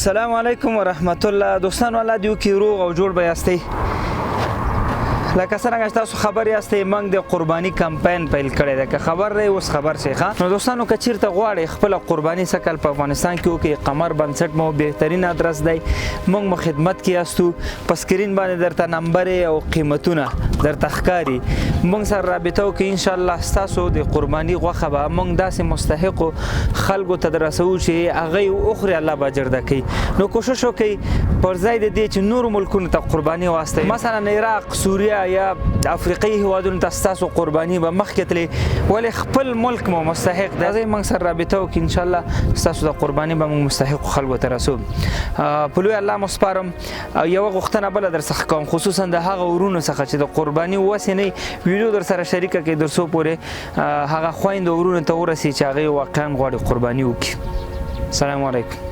السلام علیکم ورحمت الله. دوستان الله دیو کې روغ او جوړ به یاستئ. لکه څنګه چې تاسو خبر یاستئ موږ د قرباني کمپاین پیل کړی دی. که خبر دی اوس خبر شئ ښه. نو دوستانو که چېرته غواړئ خپله قرباني سږ کال په افغانستان کې وکړئ، قمر بنسټ مو بهترین ادرس دی. موږ مو خدمت کې یاستو. په سکرین باندې درته نمبرې او قیمتونه درته ښکاري. موږ سره رابطه وکړئ، انشاءالله ستاسو د قرباني غوښه به موږ داسې مستحقو خلکو ته دررسوو چې هغه یې وخوري، الله به اجر درکوي. نو کوشش وکړئ پر ځای د دې چې نورو ملکونو ته قرباني واستئ، مثلا عراق، سوریه یا افریقایي هیوادونو ته ستاسو قرباني به مخکې تلې، ولې خپل ملک مو مستحق دی. راځئ موږ سره رابطه وکړئ، انشاءالله ستاسو د قرباني به موږ مستحقو خلکو ته رسوو. په لوی الله مو سپارم. یوه غوښتنه بله در څخه کوم، خصوصا د هغه ورونو څخه چې د قرباني وسې نه ویډیو در سره شریکه کړئ تر څو پورې هغه خویندو ورونو ته ورسي چې هغې واقعا غواړي قرباني وکړي. السلام علیکم.